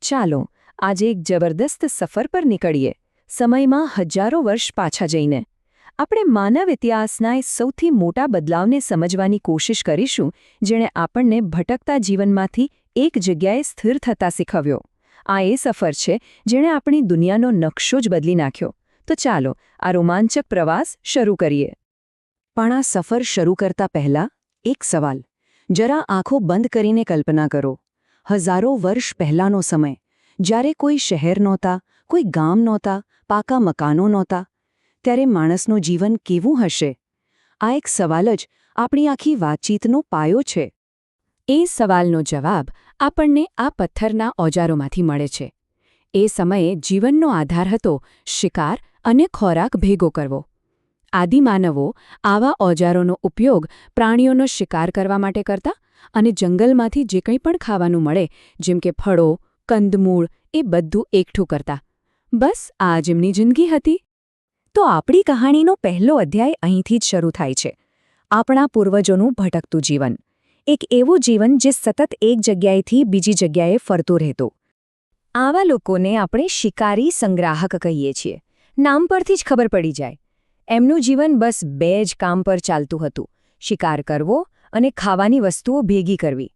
ચાલો આજે એક જબરદસ્ત સફર પર નીકળીએ, સમયમાં હજારો વર્ષ પાછા જઈને. આપણે માનવ ઇતિહાસના એ સૌથી મોટા બદલાવને સમજવાની કોશિશ કરીશું, જેણે આપણને ભટકતા જીવનમાંથી એક જગ્યાએ સ્થિર થતા શીખવ્યો. આ એ સફર છે જેણે આપણી દુનિયાનો નકશો જ બદલી નાખ્યો. તો ચાલો આ રોમાંચક પ્રવાસ શરૂ કરીએ. પણ આ સફર શરૂ કરતા પહેલા એક સવાલ. જરા આંખો બંધ કરીને કલ્પના કરો. હજારો વર્ષ પહેલાંનો સમય, જ્યારે કોઈ શહેર નહોતા, કોઈ ગામ નહોતા, પાકા મકાનો નહોતા, ત્યારે માણસનું જીવન કેવું હશે? આ એક સવાલ જ આપણી આખી વાતચીતનો પાયો છે. એ સવાલનો જવાબ આપણને આ પથ્થરના ઓજારોમાંથી મળે છે. એ સમયે જીવનનો આધાર હતો શિકાર અને ખોરાક ભેગો કરવો. આદિમાનવો આવા ઓજારોનો ઉપયોગ પ્રાણીઓનો શિકાર કરવા માટે કરતા અને જંગલમાંથી જે કંઈ પણ ખાવાનું મળે, જેમ કે ફળો, કંદમૂળ, એ બધું એકઠું કરતા. બસ આ જ એમની જિંદગી હતી. તો આપણી કહાણીનો પહેલો અધ્યાય અહીંથી જ શરૂ થાય છે. આપણા પૂર્વજોનું ભટકતું જીવન. એક એવું જીવન જે સતત એક જગ્યાએથી બીજી જગ્યાએ ફરતું રહેતું. આવા લોકોને આપણે શિકારી સંગ્રાહક કહીએ છીએ. નામ પરથી જ ખબર પડી જાય. એમનું જીવન બસ બે જ કામ પર ચાલતું હતું: શિકાર કરવો અને ખાવાની વસ્તુઓ ભેગી કરવી.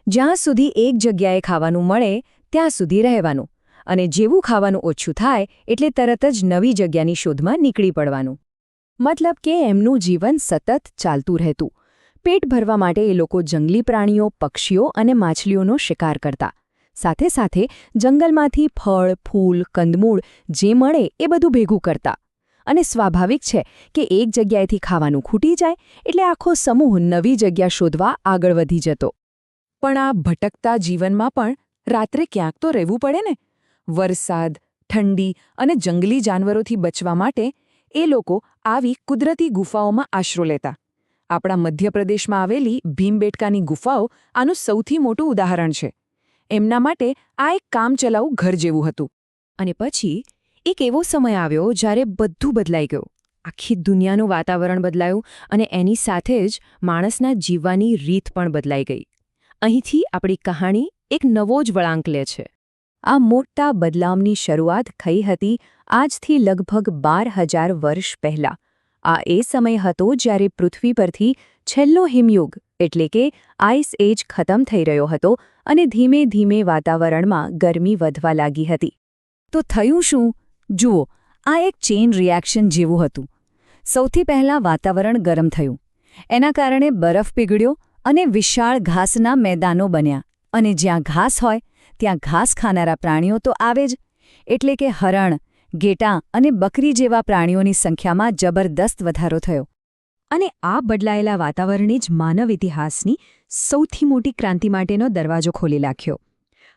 જ્યાં સુધી એક જગ્યાએ ખાવાનું મળે ત્યાં સુધી રહેવાનું, અને જેવું ખાવાનું ઓછું થાય એટલે તરત જ નવી જગ્યાની શોધમાં નીકળી પડવાનું. મતલબ કે એમનું જીવન સતત ચાલતું રહેતું. પેટ ભરવા માટે એ લોકો જંગલી પ્રાણીઓ, પક્ષીઓ અને માછલીઓનો શિકાર કરતા. સાથે સાથે જંગલમાંથી ફળ, ફૂલ, કંદમૂળ જે મળે એ બધું ભેગું કરતા. અને સ્વાભાવિક છે કે એક જગ્યાએથી ખાવાનું ખૂટી જાય એટલે આખો સમૂહ નવી જગ્યા શોધવા આગળ વધી જતો. પણ આ ભટકતા જીવનમાં પણ રાત્રે ક્યાંક તો રહેવું પડે ને. વરસાદ, ઠંડી અને જંગલી જાનવરોથી બચવા માટે એ લોકો આવી કુદરતી ગુફાઓમાં આશરો લેતા. આપણા મધ્યપ્રદેશમાં આવેલી ભીમબેટકાની ગુફાઓ આનું સૌથી મોટું ઉદાહરણ છે. એમના માટે આ એક કામચલાઉ ઘર જેવું હતું. અને પછી એક એવો સમય આવ્યો જ્યારે બધું બદલાઈ ગયું. આખી દુનિયાનું વાતાવરણ બદલાયું અને એની સાથે જ માણસના જીવવાની રીત પણ બદલાઈ ગઈ. અહીંથી આપણી કહાણી એક નવો જ વળાંક લે છે. આ મોટા બદલાવની શરૂઆત થઈ હતી આજથી લગભગ 12,000 વર્ષ પહેલાં. આ એ સમય હતો જ્યારે પૃથ્વી પરથી છેલ્લો હિમયુગ એટલે કે આઇસ એજ ખતમ થઈ રહ્યો હતો અને ધીમે ધીમે વાતાવરણમાં ગરમી વધવા લાગી હતી. તો થયું શું? જુઓ, આ એક ચેઇન રિએક્શન જેવું હતું. સૌથી પહેલાં વાતાવરણ ગરમ થયું. એના કારણે બરફ પીગળ્યો અને વિશાળ ઘાસના મેદાનો બન્યા. અને જ્યાં ઘાસ હોય ત્યાં ઘાસ ખાનારા પ્રાણીઓ તો આવે જ. એટલે કે હરણ, ઘેટાં અને બકરી જેવા પ્રાણીઓની સંખ્યામાં જબરદસ્ત વધારો થયો. અને આ બદલાયેલા વાતાવરણે જ માનવ ઇતિહાસની સૌથી મોટી ક્રાંતિ માટેનો દરવાજો ખોલી નાખ્યો.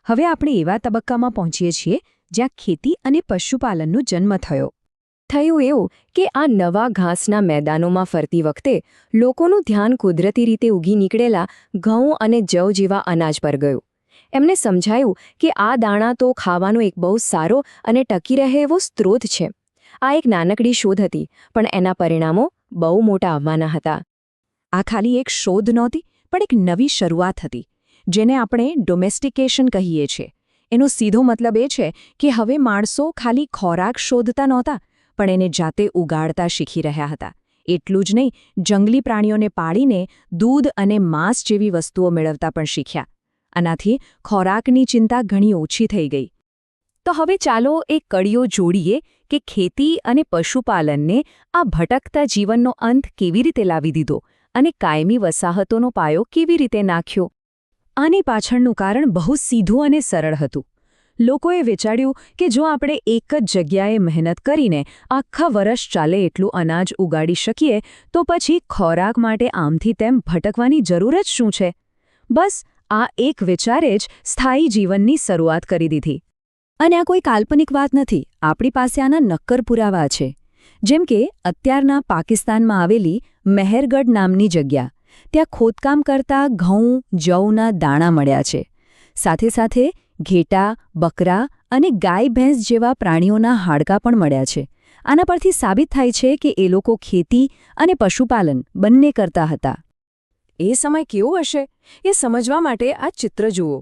હવે આપણે એવા તબક્કામાં પહોંચીએ છીએ જ્યાં ખેતી અને પશુપાલનનો જન્મ થયો. થયું એવું કે આ નવા ઘાસના મેદાનોમાં ફરતી વખતે લોકોનું ધ્યાન કુદરતી રીતે ઉગી નીકળેલા ઘઉં અને જવ જેવા અનાજ પર ગયું. એમને સમજાયું કે આ દાણા તો ખાવાનો એક બહુ સારો અને ટકી રહે એવો સ્ત્રોત છે. આ એક નાનકડી શોધ હતી, પણ એના પરિણામો બહુ મોટા આવવાના હતા. આ ખાલી એક શોધ નહોતી, પણ એક નવી શરૂઆત હતી, જેને આપણે ડોમેસ્ટિકેશન કહીએ છીએ. એનો સીધો મતલબ એ છે કે હવે માણસો ખાલી ખોરાક શોધતા નહોતા, પણ એને જાતે ઉગાડતા શીખી રહ્યા હતા. એટલું જ નહીં, જંગલી પ્રાણીઓને પાળીને દૂધ અને માંસ જેવી વસ્તુઓ મેળવતા પણ શીખ્યા. આનાથી ખોરાકની ચિંતા ઘણી ઓછી થઈ ગઈ. તો હવે ચાલો એ કડીઓ જોડીએ કે ખેતી અને પશુપાલનને આ ભટકતા જીવનનો અંત કેવી રીતે લાવી દીધો અને કાયમી વસાહતોનો પાયો કેવી રીતે નાખ્યો. આની પાછળનું કારણ બહુ સીધું અને સરળ હતું. લોકોએ વિચાર્યું કે જો આપણે એક જ જગ્યાએ મહેનત કરીને આખા વર્ષ ચાલે એટલું અનાજ ઉગાડી શકીએ તો પછી ખોરાક માટે આમથી તેમ ભટકવાની જરૂર જ શું છે. બસ આ એક વિચારે જ સ્થાયી જીવનની શરૂઆત કરી દીધી. અને આ કોઈ કાલ્પનિક વાત નથી. આપણી પાસે આના નક્કર પુરાવા છે. જેમ કે અત્યારના પાકિસ્તાનમાં આવેલી મહેરગઢ નામની જગ્યા. ત્યાં ખોદકામ કરતા ઘઉં, જવના દાણા મળ્યા છે. સાથે સાથે ઘેટાં, બકરા અને ગાય-ભેંસ જેવા પ્રાણીઓના હાડકાં પણ મળ્યા છે. આના પરથી સાબિત થાય છે કે એ લોકો ખેતી અને પશુપાલન બંને કરતા હતા. એ સમય કેવો હશે એ સમજવા માટે આ ચિત્ર જુઓ.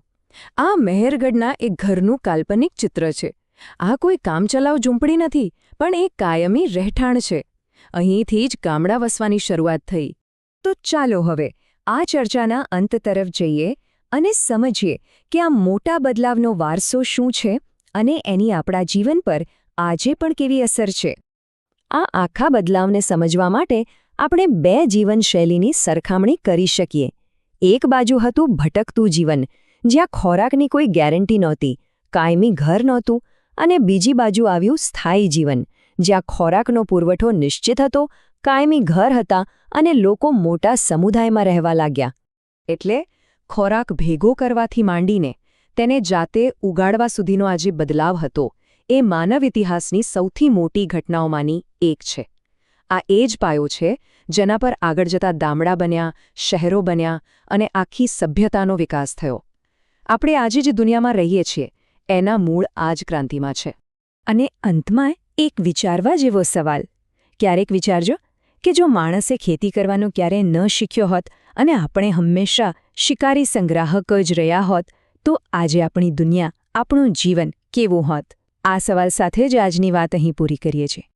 આ મહેરગઢના એક ઘરનું કાલ્પનિક ચિત્ર છે. આ કોઈ કામચલાઉ ઝૂંપડી નથી, પણ એક કાયમી રહેઠાણ છે. અહીંથી જ ગામડા વસવાની શરૂઆત થઈ. તો ચાલો હવે આ ચર્ચાના અંત તરફ જઈએ અને સમજીએ કે આ મોટા બદલાવનો વારસો શું છે અને એની આપણા જીવન પર આજે પણ કેવી અસર છે. આ આખા બદલાવને સમજવા માટે આપણે બે જીવનશૈલીની સરખામણી કરી શકીએ. એક બાજુ હતું ભટકતું જીવન, જ્યાં ખોરાકની કોઈ ગેરંટી નહોતી, કાયમી ઘર નહોતું, અને બીજી બાજુ આવ્યું સ્થાયી જીવન, જ્યાં ખોરાકનો પુરવઠો નિશ્ચિત હતો, કાયમી ઘર હતા અને લોકો મોટા સમુદાયમાં રહેવા લાગ્યા. એટલે ખોરાક ભેગો કરવાથી માંડીને તેને જાતે ઉગાડવા સુધીનો આ જે બદલાવ હતો, એ માનવ ઇતિહાસની સૌથી મોટી ઘટનાઓમાંની એક છે. આ એ જ પાયો છે જેના પર આગળ જતા ગામડા બન્યા, શહેરો બન્યા અને આખી સભ્યતાનો વિકાસ થયો. આપણે આજે જે દુનિયામાં રહીએ છીએ એના મૂળ આ જ ક્રાંતિમાં છે. અને અંતમાં એક વિચારવા જેવો સવાલ. ક્યારેક વિચારજો કે જો માણસે ખેતી કરવાનું ક્યારેય ન શીખ્યો હોત અને આપણે હંમેશા શિકારી સંગ્રાહક જ રહ્યા હોત, તો આજે આપણી દુનિયા, આપણું જીવન કેવું હોત? આ સવાલ સાથે જ આજની વાત અહીં પૂરી કરીએ છીએ.